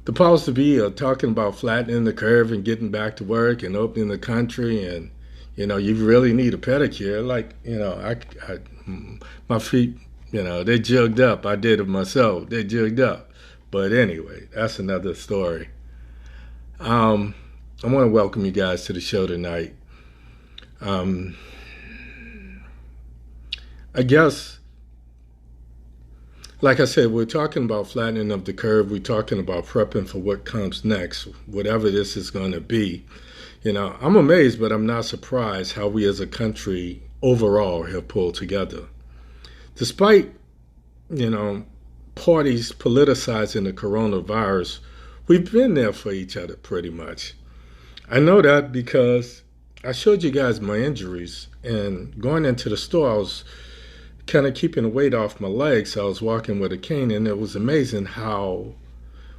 the powers to be are talking about flattening the curve and getting back to work and opening the country, and you really need a pedicure. Like, my feet, they jugged up. I did it myself. They jugged up. But anyway, that's another story. Um, I want to welcome you guys to the show tonight. Um, I guess, like I said, we're talking about flattening of the curve. We're talking about prepping for what comes next, whatever this is going to be. I'm amazed, but I'm not surprised how we as a country overall have pulled together. Despite, you know, parties politicizing the coronavirus, we've been there for each other pretty much. I know that because I showed you guys my injuries, and going into the store, I was kind of keeping the weight off my legs. So I was walking with a cane, and it was amazing how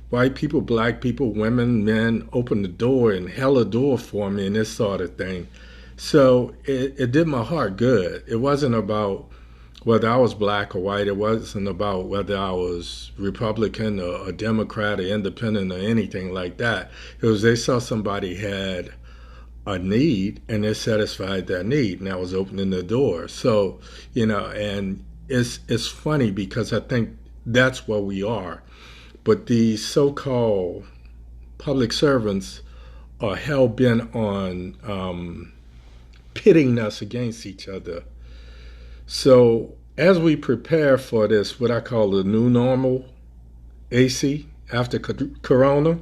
white people, black people, women, men opened the door and held a door for me and this sort of thing. So it did my heart good. It wasn't about whether I was black or white. It wasn't about whether I was Republican or Democrat or independent or anything like that. It was they saw somebody had a need and they satisfied that need, and that was opening the door. So, and it's funny because I think that's where we are. But these so-called public servants are hell-bent on pitting us against each other. So as we prepare for this, what I call the new normal, AC, after Corona,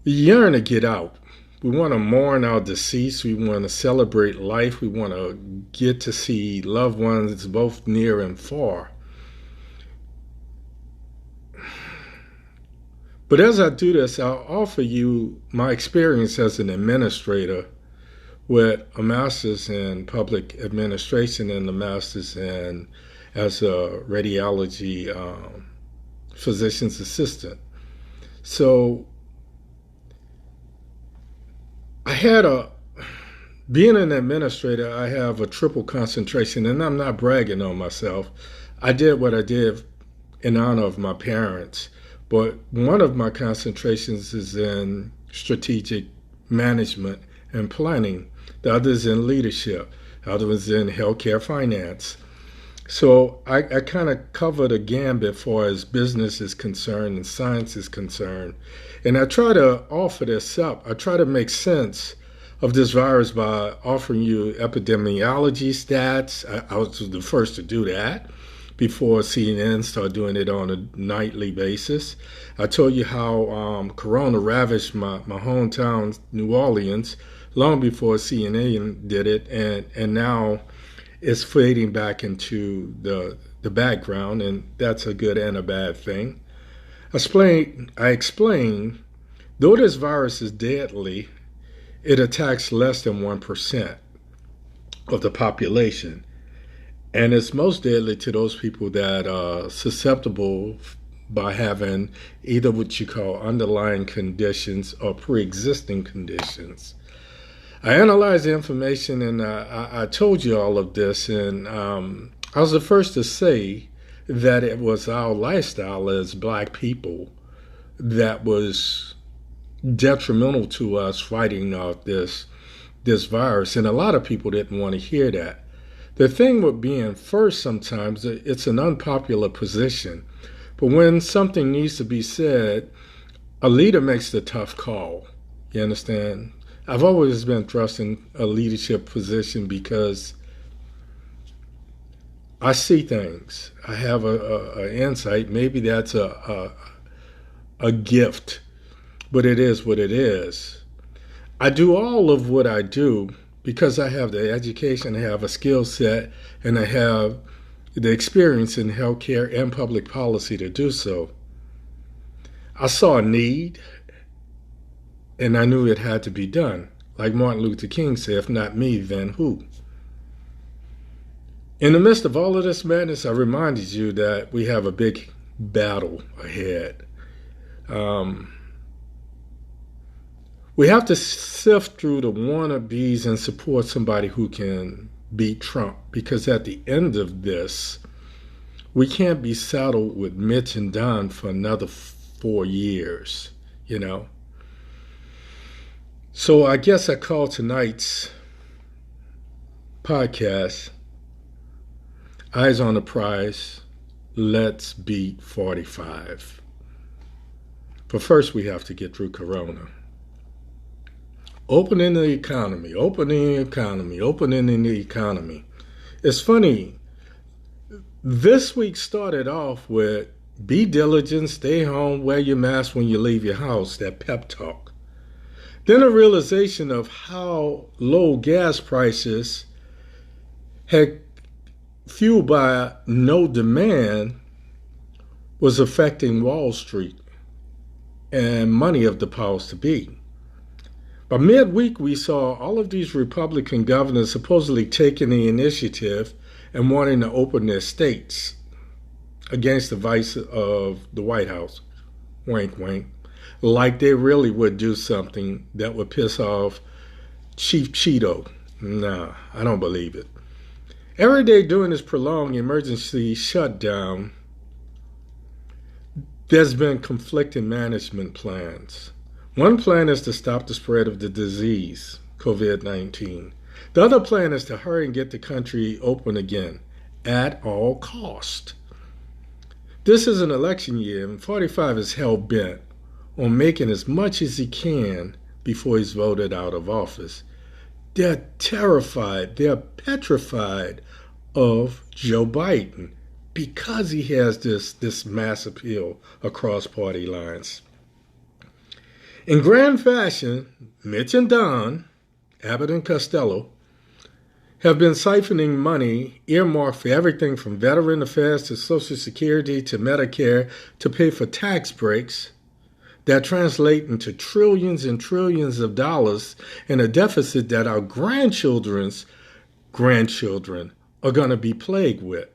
we yearn to get out. We want to mourn our deceased. We want to celebrate life. We want to get to see loved ones both near and far. But as I do this, I'll offer you my experience as an administrator with a master's in public administration and a master's in as a radiology physician's assistant. So being an administrator, I have a triple concentration, and I'm not bragging on myself. I did what I did in honor of my parents. But one of my concentrations is in strategic management and planning. The other is in leadership. The other is in healthcare finance. So I kind of cover the gambit as far as business is concerned and science is concerned. And I try to offer this up. I try to make sense of this virus by offering you epidemiology stats. I was the first to do that before CNN started doing it on a nightly basis. I told you how Corona ravaged my hometown, New Orleans, long before CNN did it, and now it's fading back into the background, and that's a good and a bad thing. I explained, though this virus is deadly, it attacks less than 1% of the population. And it's most deadly to those people that are susceptible by having either what you call underlying conditions or pre-existing conditions. I analyzed the information, and I told you all of this, and I was the first to say that it was our lifestyle as black people that was detrimental to us fighting off this virus, and a lot of people didn't want to hear that. The thing with being first, sometimes it's an unpopular position. But when something needs to be said, a leader makes the tough call. You understand? I've always been thrust in a leadership position because I see things. I have a insight. Maybe that's a gift, but it is what it is. I do all of what I do because I have the education, I have a skill set, and I have the experience in healthcare and public policy to do so. I saw a need, and I knew it had to be done. Like Martin Luther King said, if not me, then who? In the midst of all of this madness, I reminded you that we have a big battle ahead. We have to sift through the wannabes and support somebody who can beat Trump, because at the end of this, We can't be saddled with Mitch and Don for another 4 years, you know. So I guess I call tonight's podcast Eyes on the Prize. Let's beat 45. But first we have to get through Corona. Opening the economy, opening the economy, opening the economy. It's funny. This week started off with be diligent, stay home, wear your mask when you leave your house, that pep talk. Then a realization of how low gas prices had fueled by no demand was affecting Wall Street and money of the powers to be. By midweek, we saw all of these Republican governors supposedly taking the initiative and wanting to open their states against the advice of the White House. Wink, wink. Like they really would do something that would piss off Chief Cheeto. Nah, I don't believe it. Every day during this prolonged emergency shutdown, there's been conflicting management plans. One plan is to stop the spread of the disease, COVID-19. The other plan is to hurry and get the country open again at all cost. This is an election year, and 45 is hell-bent on making as much as he can before he's voted out of office. They're terrified, they're petrified of Joe Biden because he has this mass appeal across party lines. In grand fashion, Mitch and Don, Abbott and Costello, have been siphoning money earmarked for everything from veteran affairs to Social Security to Medicare to pay for tax breaks that translate into trillions and trillions of dollars in a deficit that our grandchildren's grandchildren are going to be plagued with.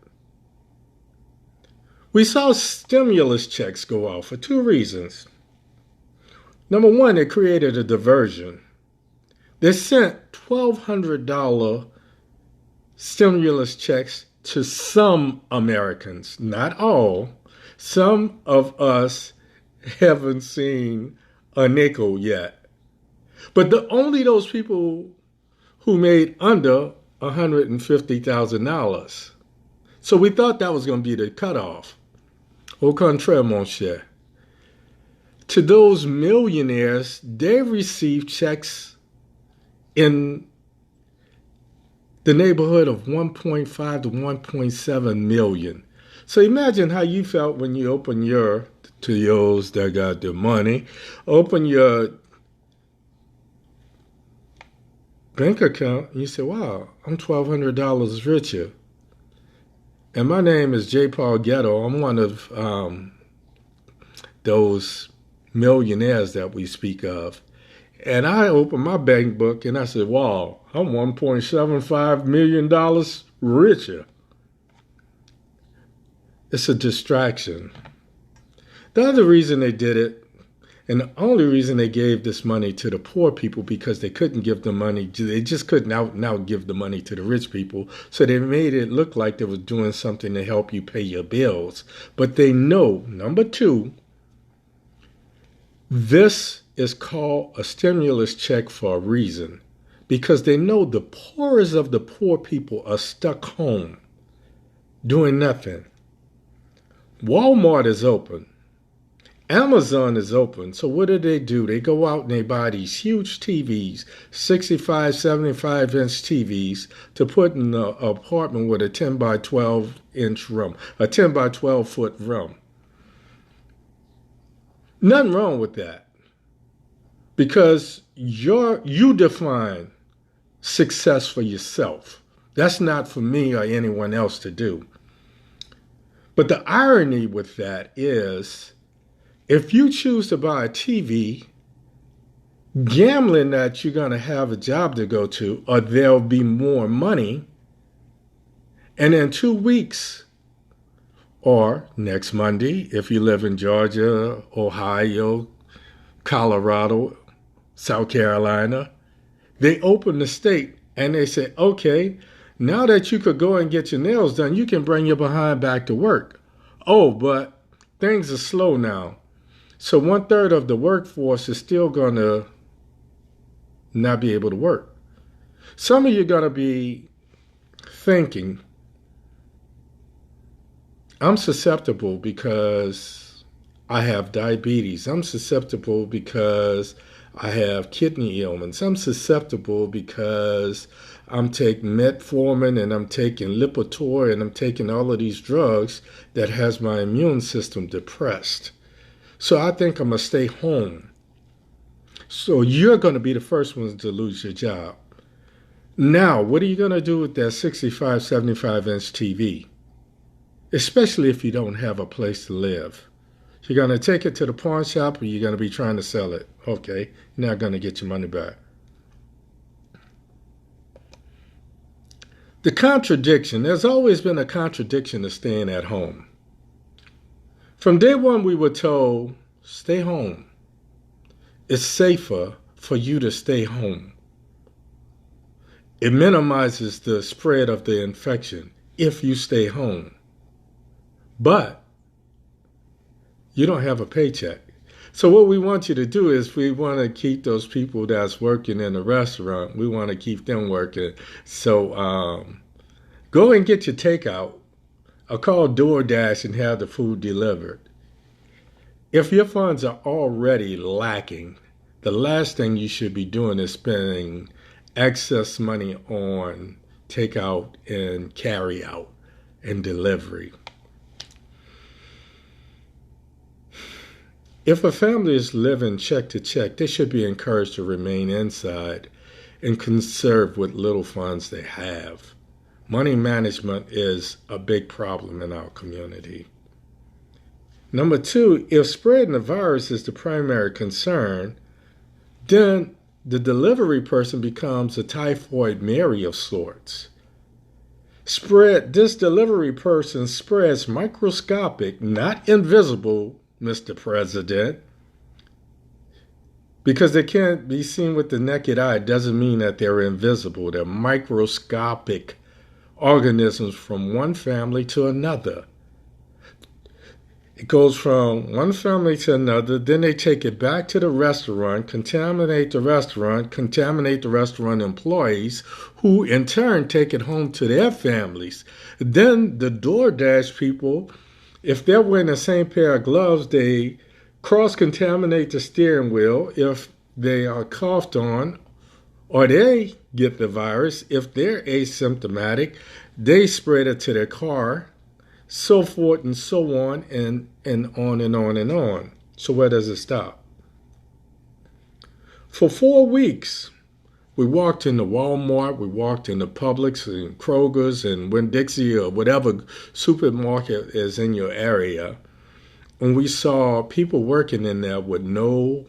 We saw stimulus checks go out for two reasons. Number one, it created a diversion. They sent $1,200 stimulus checks to some Americans, not all. Some of us haven't seen a nickel yet. But only those people who made under $150,000. So we thought that was going to be the cutoff. Au contraire, mon cher. To those millionaires, they received checks in the neighborhood of 1.5 to 1.7 million. So imagine how you felt when you opened to those that got the money, open your bank account, and you say, wow, I'm $1,200 richer. And my name is J. Paul Ghetto. I'm one of those millionaires that we speak of. And I opened my bank book and I said, wow, I'm $1.75 million richer. It's a distraction. The other reason they did it, and the only reason they gave this money to the poor people, because they couldn't give the money, they just couldn't now give the money to the rich people. So they made it look like they were doing something to help you pay your bills. But they know, number two, this is called a stimulus check for a reason, because they know the poorest of the poor people are stuck home doing nothing. Walmart is open. Amazon is open. So what do? They go out and they buy these huge TVs, 65, 75-inch TVs, to put in an apartment with a 10 by 12-inch room, a 10 by 12-foot room. Nothing wrong with that, because you define success for yourself. That's not for me or anyone else to do. But the irony with that is, if you choose to buy a TV, gambling that you're going to have a job to go to or there'll be more money, and in 2 weeks, or next Monday, if you live in Georgia, Ohio, Colorado, South Carolina, they open the state and they say, okay, Now that you could go and get your nails done, you can bring your behind back to work. Oh, but things are slow now. So 1/3 of the workforce is still going to not be able to work. Some of you are going to be thinking, I'm susceptible because I have diabetes. I'm susceptible because I have kidney ailments. I'm susceptible because I'm taking metformin and I'm taking Lipitor and I'm taking all of these drugs that has my immune system depressed. So I think I'm going to stay home. So you're going to be the first ones to lose your job. Now, what are you going to do with that 65, 75-inch TV? Especially if you don't have a place to live. You're going to take it to the pawn shop or you're going to be trying to sell it. Okay, you're not going to get your money back. The contradiction, there's always been a contradiction to staying at home. From day one, we were told, stay home. It's safer for you to stay home. It minimizes the spread of the infection if you stay home. But you don't have a paycheck. So what we want you to do is we want to keep those people that's working in the restaurant, we want to keep them working. So go and get your takeout or call DoorDash and have the food delivered. If your funds are already lacking, the last thing you should be doing is spending excess money on takeout and carry out and delivery. If a family is living check to check, they should be encouraged to remain inside and conserve what little funds they have. Money management is a big problem in our community. Number two, if spreading the virus is the primary concern, then the delivery person becomes a typhoid Mary of sorts. This delivery person spreads microscopic, not invisible, Mr. President. Because they can't be seen with the naked eye doesn't mean that they're invisible. They're microscopic organisms from one family to another. It goes from one family to another, then they take it back to the restaurant, contaminate the restaurant employees, who in turn take it home to their families. Then the DoorDash people, if they're wearing the same pair of gloves, they cross-contaminate the steering wheel if they are coughed on, or they get the virus. If they're asymptomatic, they spread it to their car, so forth and so on, and on and on and on. So where does it stop? For 4 weeks, we walked into Walmart, we walked into Publix and Kroger's and Winn-Dixie or whatever supermarket is in your area, and we saw people working in there with no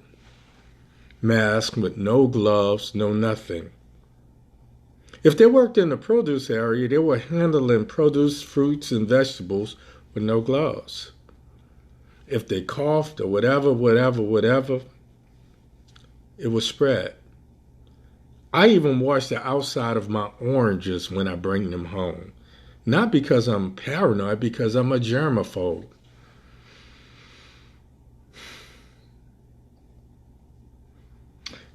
mask, with no gloves, no nothing. If they worked in the produce area, they were handling produce, fruits, and vegetables with no gloves. If they coughed or whatever, it was spread. I even wash the outside of my oranges when I bring them home. Not because I'm paranoid, because I'm a germaphobe.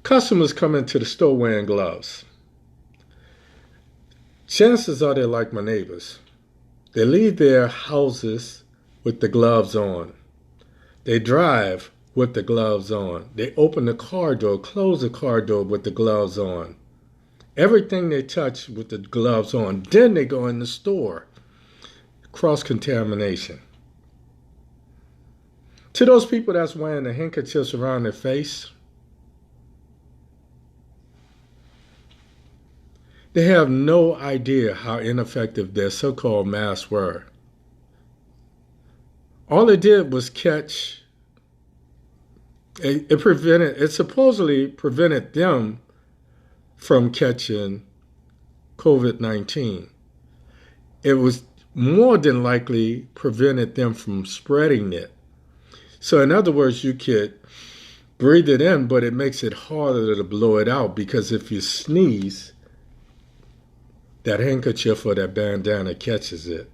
Customers come into the store wearing gloves. Chances are they're like my neighbors. They leave their houses with the gloves on. They drive with the gloves on. They open the car door, close the car door with the gloves on. Everything they touch with the gloves on. Then they go in the store. Cross-contamination. To those people that's wearing the handkerchiefs around their face, they have no idea how ineffective their so-called masks were. All it did was catch, it supposedly prevented them from catching COVID-19. It was more than likely prevented them from spreading it. So in other words, you could breathe it in, but it makes it harder to blow it out, because if you sneeze, that handkerchief or that bandana catches it.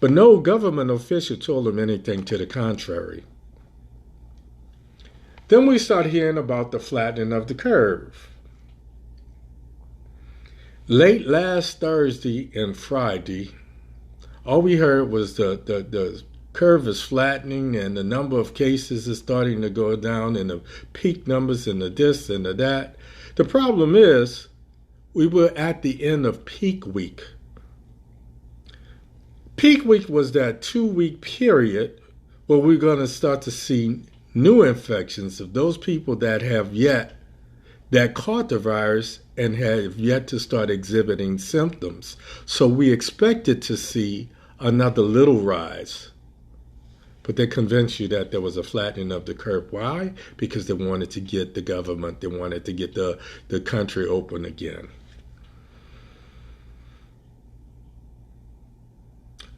But no government official told him anything to the contrary. Then we start hearing about the flattening of the curve. Late last Thursday and Friday, all we heard was the curve is flattening and the number of cases is starting to go down and the peak numbers and the this and the that. The problem is we were at the end of peak week. Peak week was that 2-week period where we're going to start to see new infections of those people that caught the virus and have yet to start exhibiting symptoms. So we expected to see another little rise. But they convinced you that there was a flattening of the curve. Why? Because they wanted to get the government, they wanted to get the country open again.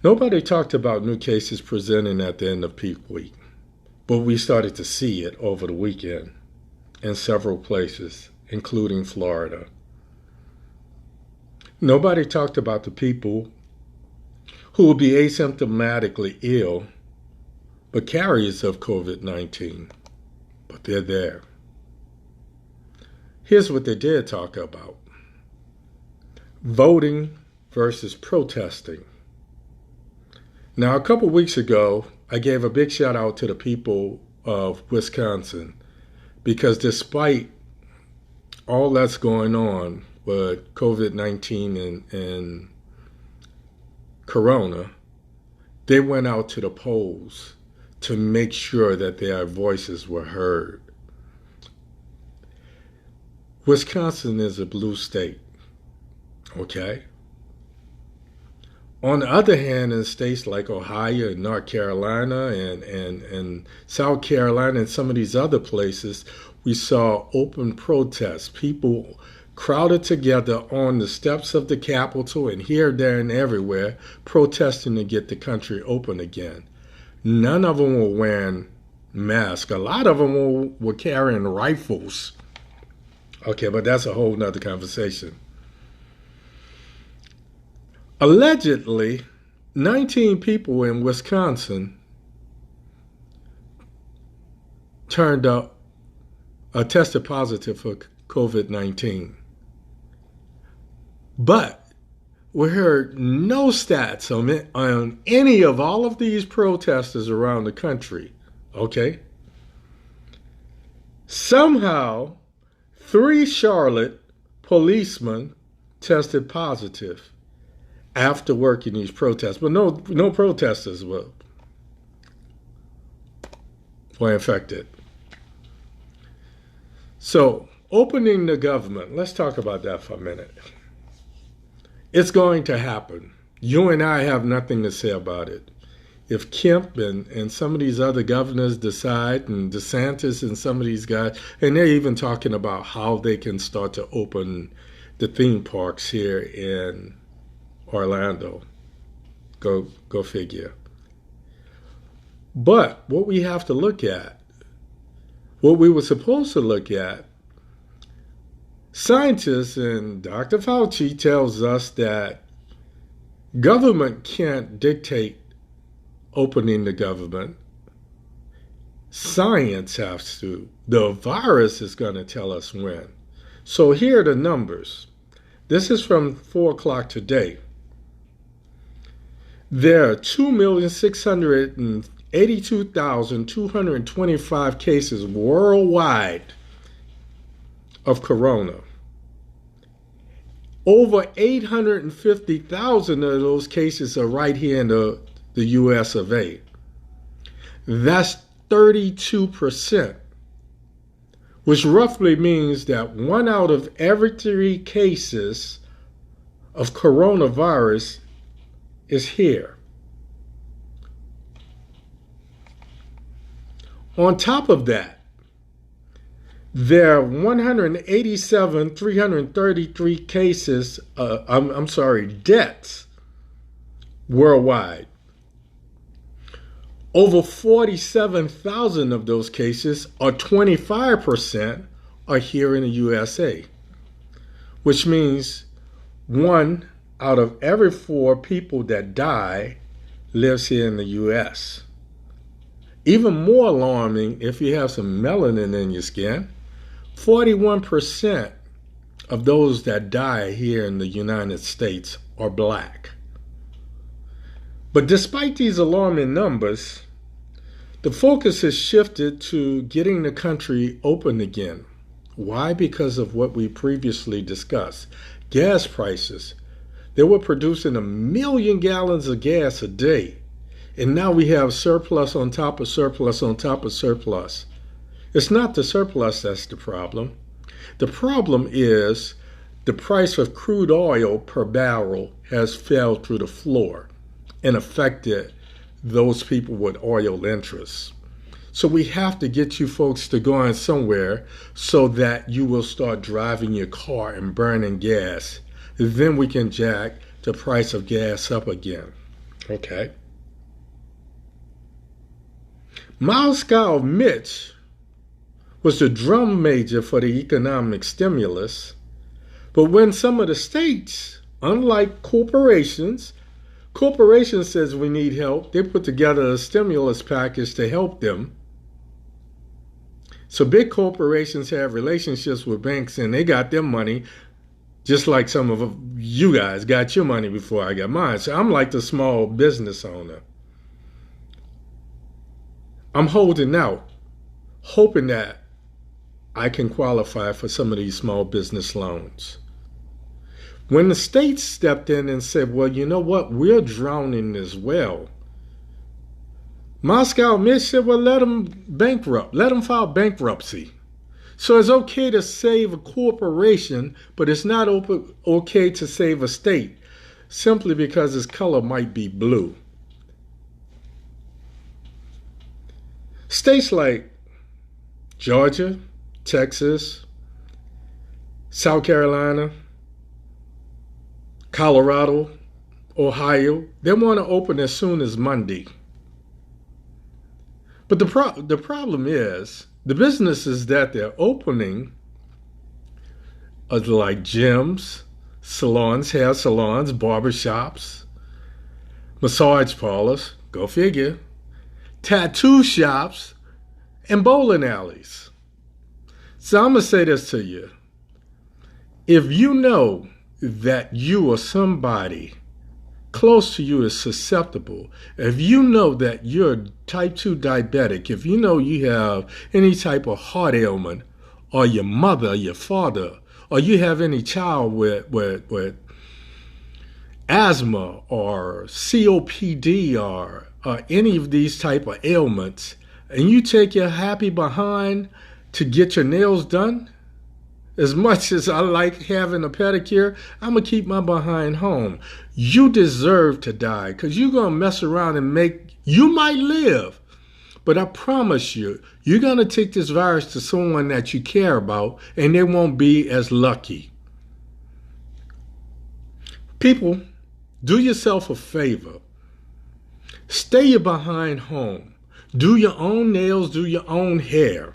Nobody talked about new cases presenting at the end of peak week, but we started to see it over the weekend in several places, including Florida. Nobody talked about the people who will be asymptomatically ill, but carriers of COVID-19, but they're there. Here's what they did talk about: voting versus protesting. Now, a couple weeks ago, I gave a big shout out to the people of Wisconsin because despite all that's going on with COVID-19 and Corona, they went out to the polls to make sure that their voices were heard. Wisconsin is a blue state, okay? On the other hand, in states like Ohio and North Carolina and South Carolina and some of these other places, we saw open protests. People crowded together on the steps of the Capitol and here, there, and everywhere, protesting to get the country open again. None of them were wearing masks. A lot of them were carrying rifles. Okay, but that's a whole nother conversation. Allegedly, 19 people in Wisconsin tested positive for COVID-19. But we heard no stats on any of all of these protesters around the country, okay? Somehow, 3 Charlotte policemen tested positive after working these protests, but no protesters were infected. So, opening the government, let's talk about that for a minute. It's going to happen. You and I have nothing to say about it. If Kemp and some of these other governors decide, and DeSantis and some of these guys, and they're even talking about how they can start to open the theme parks here in Orlando. Go figure. But what we have to look at, what we were supposed to look at, scientists and Dr. Falchi tells us that government can't dictate opening the government. Science has to. The virus is going to tell us when. So here are the numbers. This is from 4 o'clock today. There are 2,682,225 cases worldwide of corona. Over 850,000 of those cases are right here in the US of A. That's 32%, which roughly means that 1 out of every 3 cases of coronavirus is here. On top of that, there are 333 cases, deaths worldwide. Over 47,000 of those cases, or 25%, are here in the USA, which means 1 out of every 4 people that die lives here in the U.S. Even more alarming, if you have some melanin in your skin, 41% of those that die here in the United States are black. But despite these alarming numbers, the focus has shifted to getting the country open again. Why? Because of what we previously discussed. Gas prices. They were producing 1 million gallons of gas a day. And now we have surplus on top of surplus on top of surplus. It's not the surplus that's the problem. The problem is the price of crude oil per barrel has fell through the floor and affected those people with oil interests. So we have to get you folks to go on somewhere so that you will start driving your car and burning gas. Then we can jack the price of gas up again. Okay. Moscow Mitch was the drum major for the economic stimulus, but when some of the states, unlike corporations says we need help, they put together a stimulus package to help them. So big corporations have relationships with banks and they got their money, just like some of you guys got your money before I got mine. So I'm like the small business owner. I'm holding out, hoping that I can qualify for some of these small business loans. When the states stepped in and said, well, you know what, we're drowning as well, Moscow Mitch said, well, let them bankrupt, let them file bankruptcy. So it's okay to save a corporation, but it's not okay to save a state simply because its color might be blue. States like Georgia, Texas, South Carolina, Colorado, Ohio, they want to open as soon as Monday. But the problem is the businesses that they're opening are like gyms, salons, hair salons, barbershops, massage parlors, go figure, tattoo shops, and bowling alleys. So I'm going to say this to you. If you know that you or somebody close to you is susceptible, if you know that you're type 2 diabetic, if you know you have any type of heart ailment, or your mother, your father, or you have any child with asthma or COPD or any of these type of ailments, and you take your happy behind to get your nails done, as much as I like having a pedicure, I'm going to keep my behind home. You deserve to die because you're going to mess around and you might live, but I promise you, you're going to take this virus to someone that you care about and they won't be as lucky. People, do yourself a favor. Stay your behind home. Do your own nails, do your own hair.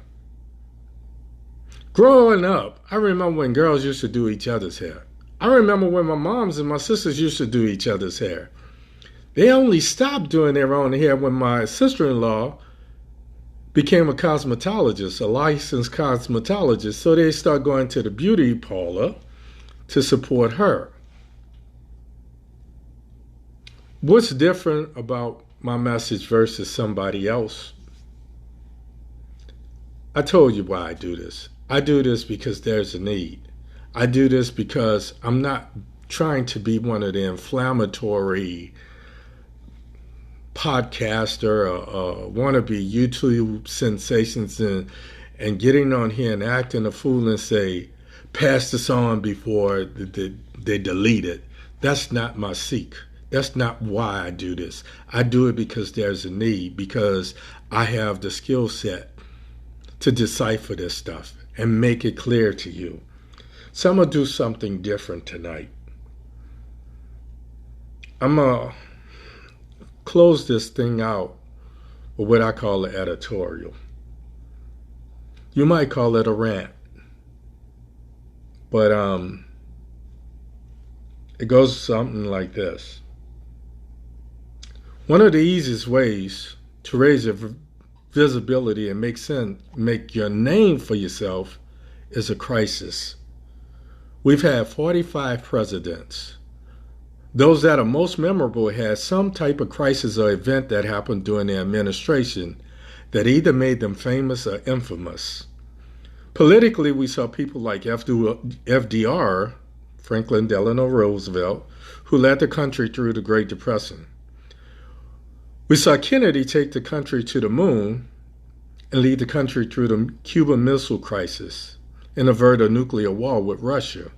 Growing up, I remember when girls used to do each other's hair. I remember when my moms and my sisters used to do each other's hair. They only stopped doing their own hair when my sister-in-law became a cosmetologist, a licensed cosmetologist. So they started going to the beauty parlor to support her. What's different about my message versus somebody else? I told you why I do this. I do this because there's a need. I do this because I'm not trying to be one of the inflammatory podcaster or wannabe YouTube sensations and getting on here and acting a fool and say, pass this on before they delete it. That's not my seek. That's not why I do this. I do it because there's a need, because I have the skill set to decipher this stuff and make it clear to you. So I'm going to do something different tonight. I'm going to close this thing out with what I call an editorial. You might call it a rant. But It goes something like this. One of the easiest ways to raise your visibility and make your name for yourself is a crisis. We've had 45 presidents. Those that are most memorable had some type of crisis or event that happened during their administration that either made them famous or infamous. Politically, we saw people like FDR, Franklin Delano Roosevelt, who led the country through the Great Depression. We saw Kennedy take the country to the moon and lead the country through the Cuban Missile Crisis and avert a nuclear war with Russia.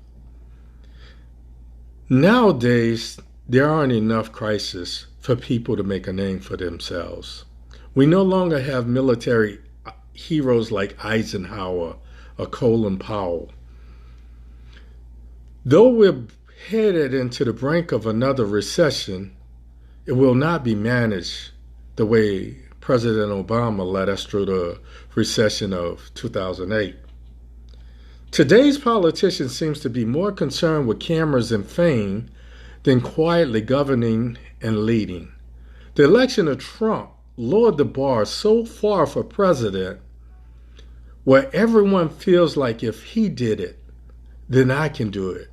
Nowadays, there aren't enough crises for people to make a name for themselves. We no longer have military heroes like Eisenhower or Colin Powell. Though we're headed into the brink of another recession, it will not be managed the way President Obama led us through the recession of 2008. Today's politician seems to be more concerned with cameras and fame than quietly governing and leading. The election of Trump lowered the bar so far for president where everyone feels like if he did it, then I can do it.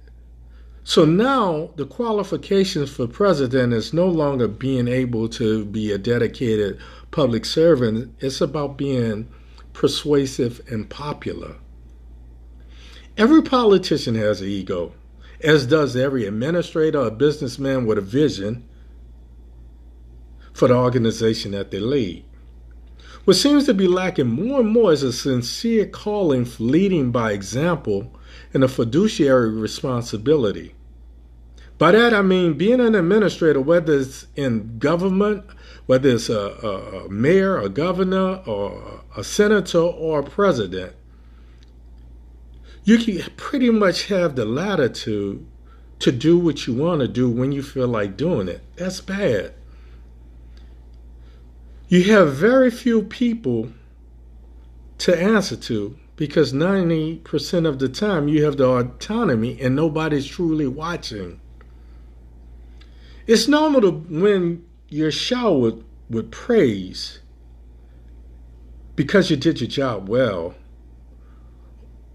So now the qualifications for president is no longer being able to be a dedicated public servant. It's about being persuasive and popular. Every politician has an ego, as does every administrator or businessman with a vision for the organization that they lead. What seems to be lacking more and more is a sincere calling for leading by example and a fiduciary responsibility. By that I mean being an administrator, whether it's in government, whether it's a mayor, a governor, or a senator, or a president. You can pretty much have the latitude to do what you want to do when you feel like doing it. That's bad. You have very few people to answer to because 90% of the time you have the autonomy and nobody's truly watching. It's normal to when you're showered with praise because you did your job well,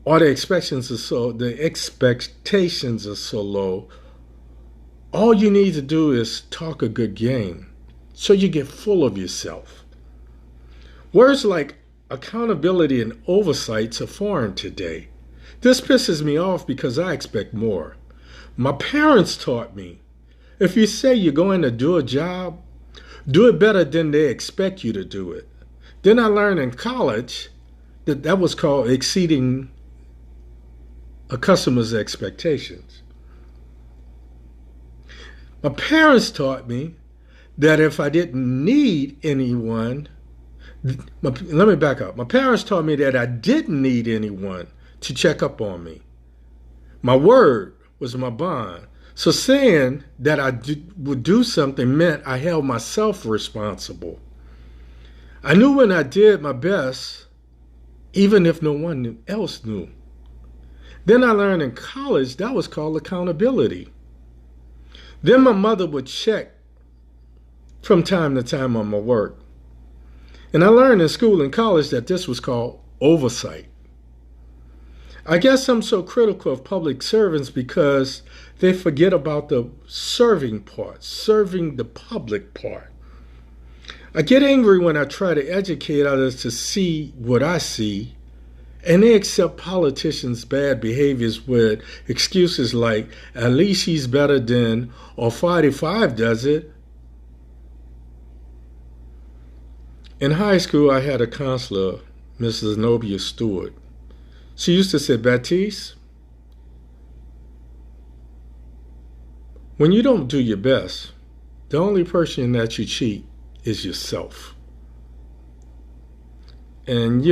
or the expectations are so low. All you need to do is talk a good game so you get full of yourself. Words like accountability and oversight are foreign today. This pisses me off because I expect more. My parents taught me, if you say you're going to do a job, do it better than they expect you to do it. Then I learned in college that was called exceeding a customer's expectations. My parents taught me that if I didn't need anyone, let me back up. My parents taught me that I didn't need anyone to check up on me. My word was my bond. So saying that I would do something meant I held myself responsible. I knew when I did my best, even if no one else knew. Then I learned in college that was called accountability. Then my mother would check from time to time on my work. And I learned in school and college that this was called oversight. I guess I'm so critical of public servants because they forget about the serving part, serving the public part. I get angry when I try to educate others to see what I see, and they accept politicians' bad behaviors with excuses like, at least he's better than, or 45 does it. In high school, I had a counselor, Mrs. Zenobia Stewart. She used to say, Baptiste, when you don't do your best, the only person that you cheat is yourself. And,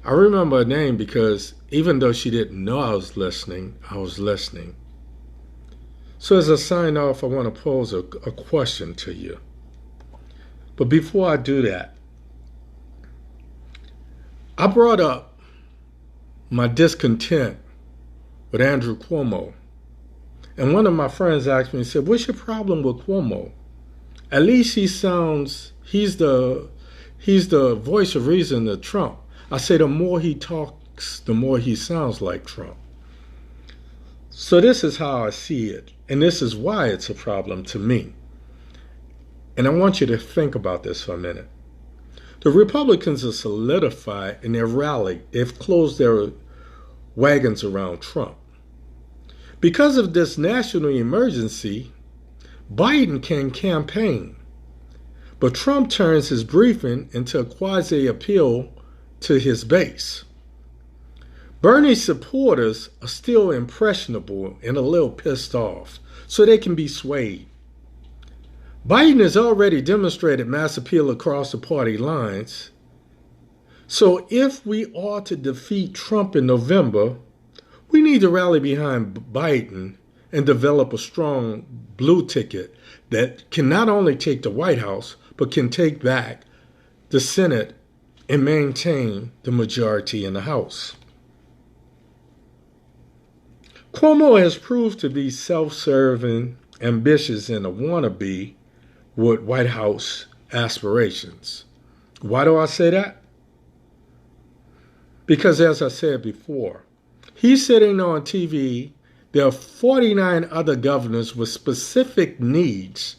I remember her name because even though she didn't know I was listening, I was listening. So as I sign off, I want to pose a question to you. But before I do that, I brought up my discontent with Andrew Cuomo. And one of my friends asked me, he said, what's your problem with Cuomo? At least he's the voice of reason to Trump. I say the more he talks, the more he sounds like Trump. So this is how I see it. And this is why it's a problem to me. And I want you to think about this for a minute. The Republicans are solidified in their rally. They've closed their wagons around Trump. Because of this national emergency, Biden can campaign. But Trump turns his briefing into a quasi-appeal to his base. Bernie's supporters are still impressionable and a little pissed off, so they can be swayed. Biden has already demonstrated mass appeal across the party lines. So if we are to defeat Trump in November, we need to rally behind Biden and develop a strong blue ticket that can not only take the White House, but can take back the Senate and maintain the majority in the House. Cuomo has proved to be self-serving, ambitious, and a wannabe with White House aspirations. Why do I say that? Because as I said before, he's sitting on TV. There are 49 other governors with specific needs.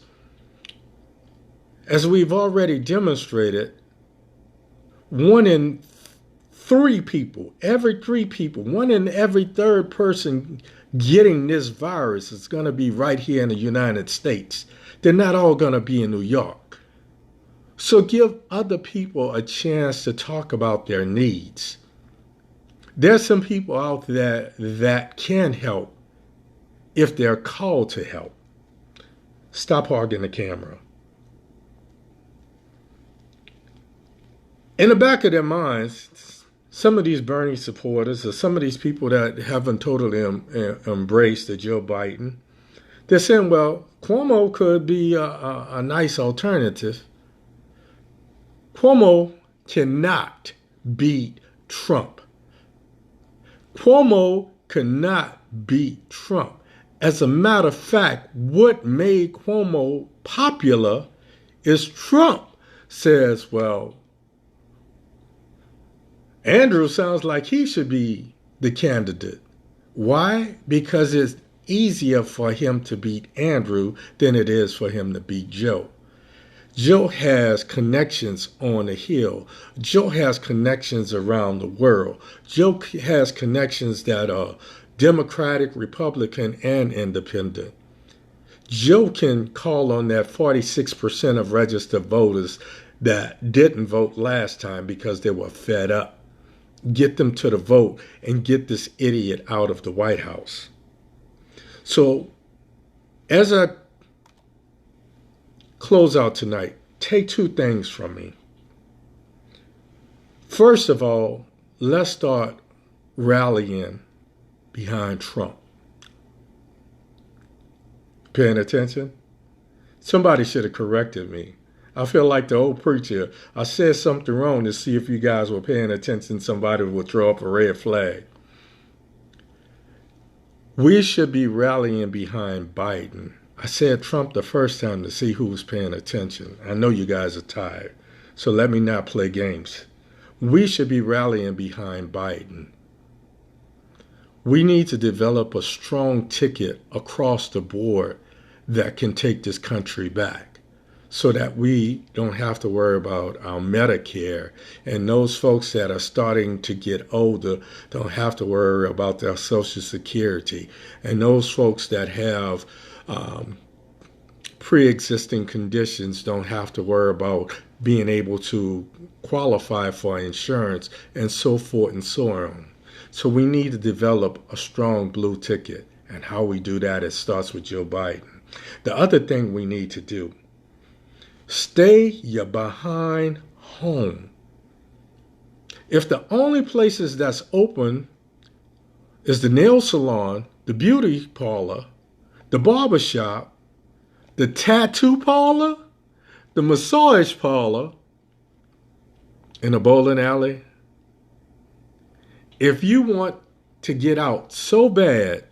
As we've already demonstrated, one in every third person getting this virus is going to be right here in the United States. They're not all going to be in New York. So give other people a chance to talk about their needs. There's some people out there that can help if they're called to help. Stop hogging the camera. In the back of their minds, some of these Bernie supporters or some of these people that haven't totally embraced the Joe Biden, they're saying, well, Cuomo could be a nice alternative. Cuomo cannot beat Trump. Cuomo cannot beat Trump. As a matter of fact, what made Cuomo popular is Trump says, well, Andrew sounds like he should be the candidate. Why? Because it's easier for him to beat Andrew than it is for him to beat Joe. Joe has connections on the Hill. Joe has connections around the world. Joe has connections that are Democratic, Republican, and Independent. Joe can call on that 46% of registered voters that didn't vote last time because they were fed up. Get them to the vote and get this idiot out of the White House. So, as I close out tonight, take two things from me. First of all, let's start rallying behind Trump. Paying attention? Somebody should have corrected me. I feel like the old preacher. I said something wrong to see if you guys were paying attention. Somebody would throw up a red flag. We should be rallying behind Biden. I said Trump the first time to see who was paying attention. I know you guys are tired, so let me not play games. We should be rallying behind Biden. We need to develop a strong ticket across the board that can take this country back, so that we don't have to worry about our Medicare, and those folks that are starting to get older don't have to worry about their Social Security, and those folks that have pre-existing conditions don't have to worry about being able to qualify for insurance, and so forth and so on. So we need to develop a strong blue ticket, and how we do that, it starts with Joe Biden. The other thing we need to do, stay your behind home. If the only places that's open is the nail salon, the beauty parlor, the barber shop, the tattoo parlor, the massage parlor, and the bowling alley, if you want to get out so bad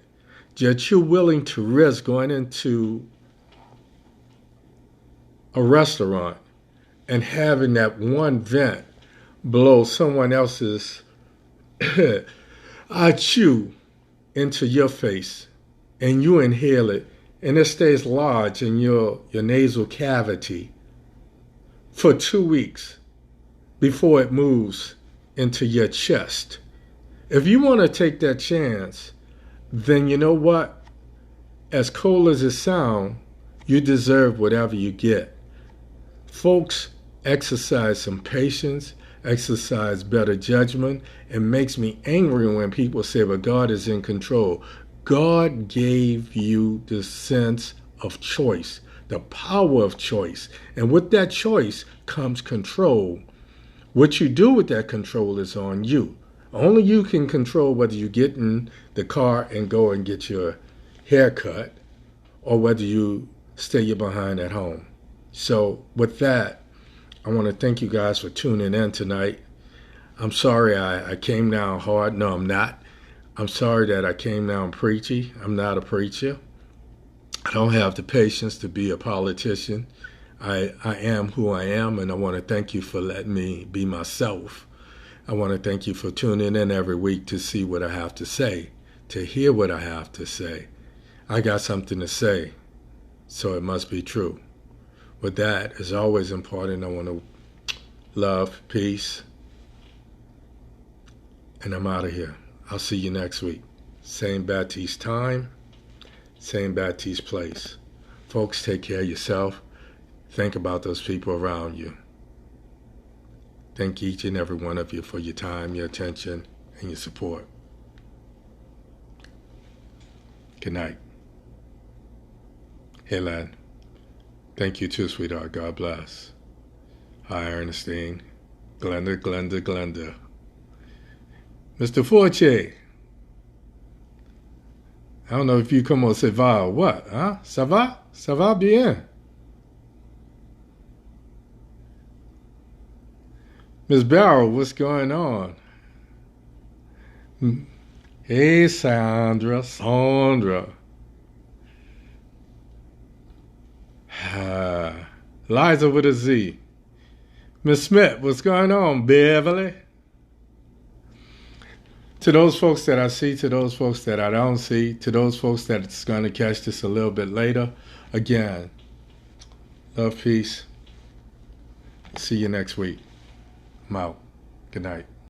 that you're willing to risk going into a restaurant and having that one vent blow someone else's chew into your face, and you inhale it, and it stays lodged in your nasal cavity for 2 weeks before it moves into your chest. If you want to take that chance, then you know what? As cold as it sounds, you deserve whatever you get. Folks, exercise some patience, exercise better judgment. It makes me angry when people say, well, God is in control. God gave you the sense of choice, the power of choice. And with that choice comes control. What you do with that control is on you. Only you can control whether you get in the car and go and get your hair cut or whether you stay your behind at home. So with that, I want to thank you guys for tuning in tonight. I'm sorry I came down hard. No, I'm not. I'm sorry that I came down preachy. I'm not a preacher. I don't have the patience to be a politician. I am who I am, and I want to thank you for letting me be myself. I want to thank you for tuning in every week to see what I have to say, to hear what I have to say. I got something to say, so it must be true. With that, as always important, I want to love, peace, and I'm out of here. I'll see you next week. Same Baptiste time, same Baptiste place. Folks, take care of yourself. Think about those people around you. Thank each and every one of you for your time, your attention, and your support. Good night. Hey, Len. Thank you too, sweetheart. God bless. Hi, Ernestine. Glenda. Mr. Falchi. I don't know if you come on ça va or what, huh? Ça va? Ça va bien. Miss Barrow, what's going on? Hey, Sandra. Liza with a Z. Miss Smith, what's going on, Beverly? To those folks that I see, to those folks that I don't see, to those folks that's going to catch this a little bit later, again, love, peace. See you next week. I'm out. Good night.